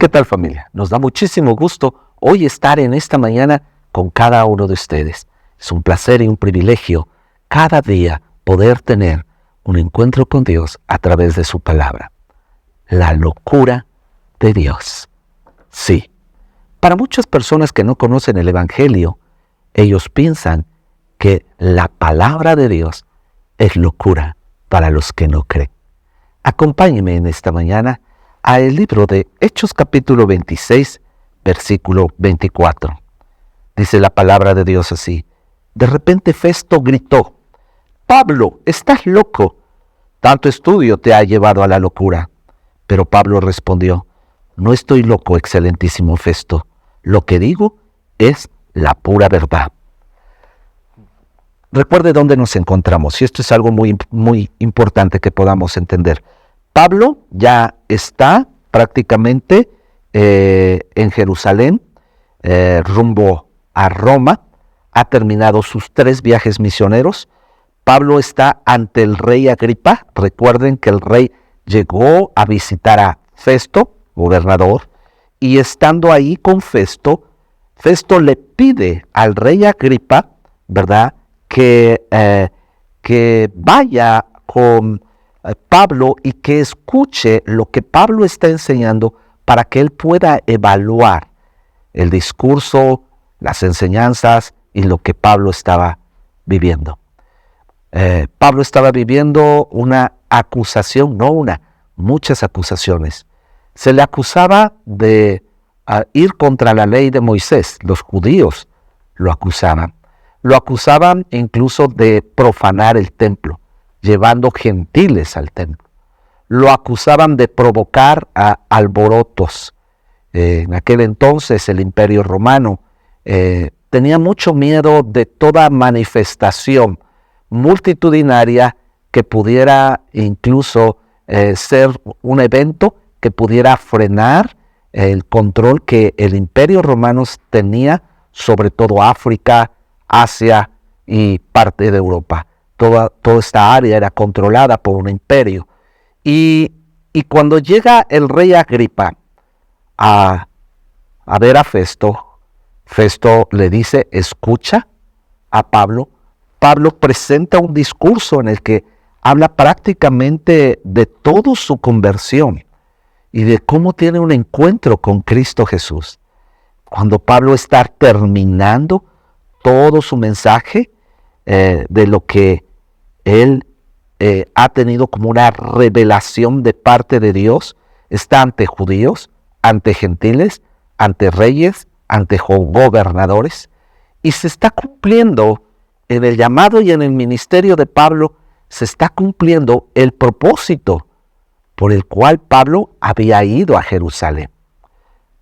¿Qué tal, familia? Nos da muchísimo gusto hoy estar en esta mañana con cada uno de ustedes. Es un placer y un privilegio cada día poder tener un encuentro con Dios a través de su palabra. La locura de Dios. Sí, para muchas personas que no conocen el Evangelio, ellos piensan que la palabra de Dios es locura para los que no creen. Acompáñenme en esta mañana al libro de Hechos capítulo 26, versículo 24. Dice la palabra de Dios así: de repente Festo gritó: «Pablo, estás loco, tanto estudio te ha llevado a la locura». Pero Pablo respondió: «No estoy loco, excelentísimo Festo, lo que digo es la pura verdad». Recuerde dónde nos encontramos, y esto es algo muy importante que podamos entender. Pablo ya está prácticamente en Jerusalén, rumbo a Roma. Ha terminado sus 3 viajes misioneros. Pablo está ante el rey Agripa. Recuerden que el rey llegó a visitar a Festo, gobernador, y estando ahí con Festo, Festo le pide al rey Agripa, ¿verdad?, que vaya con Pablo y que escuche lo que Pablo está enseñando para que él pueda evaluar el discurso, las enseñanzas y lo que Pablo estaba viviendo. Pablo estaba viviendo una acusación, muchas acusaciones. Se le acusaba de ir contra la ley de Moisés. Los judíos lo acusaban. Lo acusaban incluso de profanar el templo, llevando gentiles al templo. Lo acusaban de provocar alborotos. En aquel entonces el Imperio Romano tenía mucho miedo de toda manifestación multitudinaria que pudiera incluso ser un evento que pudiera frenar el control que el Imperio Romano tenía sobre todo África, Asia y parte de Europa. Toda esta área era controlada por un imperio. Y cuando llega el rey Agripa a ver a Festo, Festo le dice: escucha a Pablo. Pablo presenta un discurso en el que habla prácticamente de toda su conversión y de cómo tiene un encuentro con Cristo Jesús. Cuando Pablo está terminando todo su mensaje de lo que él ha tenido como una revelación de parte de Dios, está ante judíos, ante gentiles, ante reyes, ante gobernadores, y se está cumpliendo en el llamado y en el ministerio de Pablo, se está cumpliendo el propósito por el cual Pablo había ido a Jerusalén.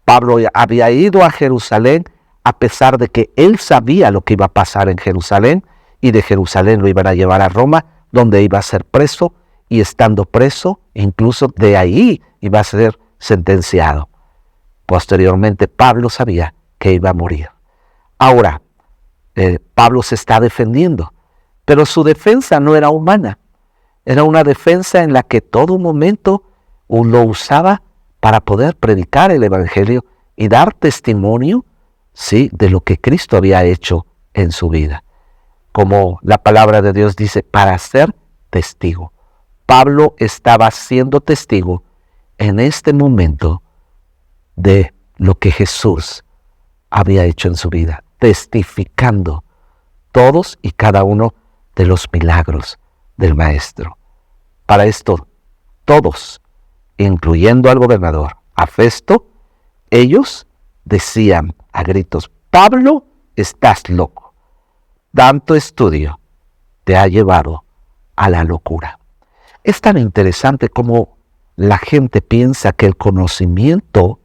Pablo había ido a Jerusalén a pesar de que él sabía lo que iba a pasar en Jerusalén, y de Jerusalén lo iban a llevar a Roma, donde iba a ser preso, y estando preso, incluso de ahí iba a ser sentenciado. Posteriormente, Pablo sabía que iba a morir. Ahora, Pablo se está defendiendo, pero su defensa no era humana. Era una defensa en la que todo momento lo usaba para poder predicar el Evangelio y dar testimonio, sí, de lo que Cristo había hecho en su vida. Como la palabra de Dios dice, para ser testigo. Pablo estaba siendo testigo en este momento de lo que Jesús había hecho en su vida, testificando todos y cada uno de los milagros del Maestro. Para esto, todos, incluyendo al gobernador, a Festo, ellos decían a gritos: «Pablo, estás loco. Tanto estudio te ha llevado a la locura». Es tan interesante como la gente piensa que el conocimiento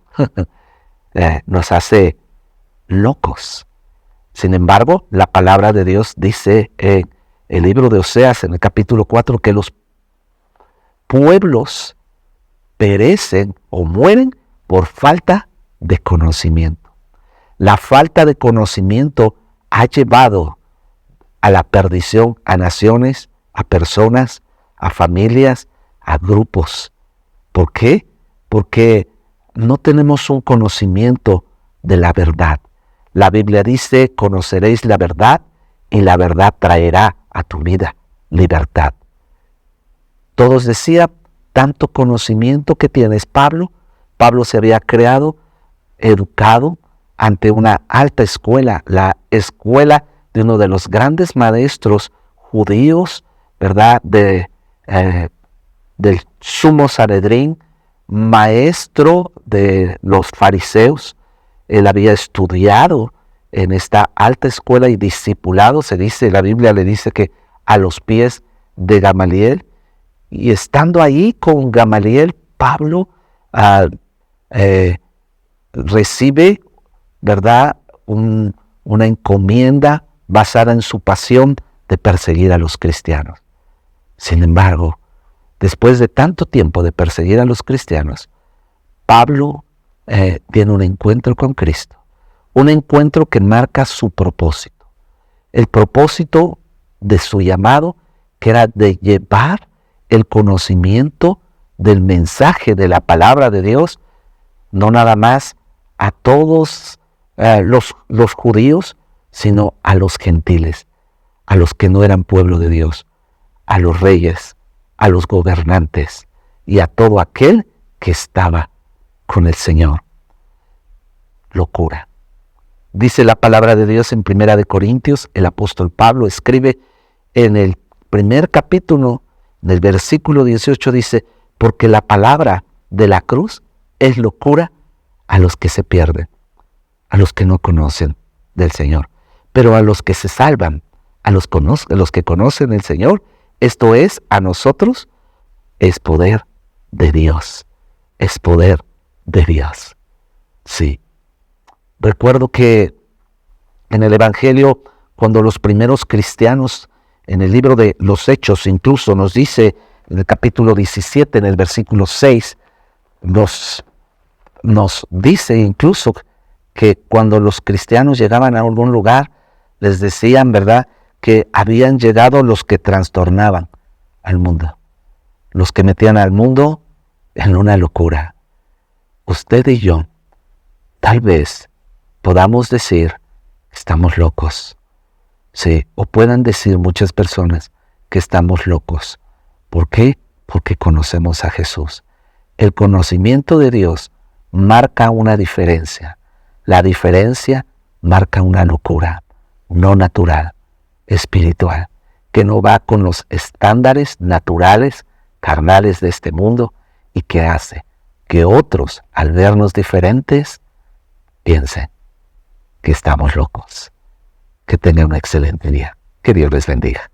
nos hace locos. Sin embargo, la palabra de Dios dice en el libro de Oseas, en el capítulo 4, que los pueblos perecen o mueren por falta de conocimiento. La falta de conocimiento ha llevado a la perdición a naciones, a personas, a familias, a grupos. ¿Por qué? Porque no tenemos un conocimiento de la verdad. La Biblia dice, conoceréis la verdad y la verdad traerá a tu vida libertad. Todos decían, tanto conocimiento que tienes, Pablo. Pablo se había creado, educado ante una alta escuela, la escuela de uno de los grandes maestros judíos, ¿verdad? Del sumo Sanedrín, maestro de los fariseos. Él había estudiado en esta alta escuela y discipulado, se dice, la Biblia le dice que a los pies de Gamaliel. Y estando ahí con Gamaliel, Pablo recibe, ¿verdad?, una encomienda basada en su pasión de perseguir a los cristianos. Sin embargo, después de tanto tiempo de perseguir a los cristianos, Pablo tiene un encuentro con Cristo, un encuentro que marca su propósito, el propósito de su llamado, que era de llevar el conocimiento del mensaje de la palabra de Dios, no nada más a todos los judíos, sino a los gentiles, a los que no eran pueblo de Dios, a los reyes, a los gobernantes y a todo aquel que estaba con el Señor. Locura. Dice la palabra de Dios en 1 Corintios, el apóstol Pablo escribe en el primer capítulo, en el versículo 18, dice, porque la palabra de la cruz es locura a los que se pierden, a los que no conocen del Señor. Pero a los que se salvan, a los que conocen el Señor, esto es, a nosotros, es poder de Dios. Es poder de Dios. Sí. Recuerdo que en el Evangelio, cuando los primeros cristianos, en el libro de los Hechos, incluso nos dice, en el capítulo 17, en el versículo 6, nos dice incluso que cuando los cristianos llegaban a algún lugar, les decían, ¿verdad?, que habían llegado los que trastornaban al mundo, los que metían al mundo en una locura. Usted y yo, tal vez podamos decir, estamos locos. Sí, o puedan decir muchas personas que estamos locos. ¿Por qué? Porque conocemos a Jesús. El conocimiento de Dios marca una diferencia. La diferencia marca una locura, no natural, espiritual, que no va con los estándares naturales, carnales de este mundo, y que hace que otros, al vernos diferentes, piensen que estamos locos. Que tengan un excelente día. Que Dios les bendiga.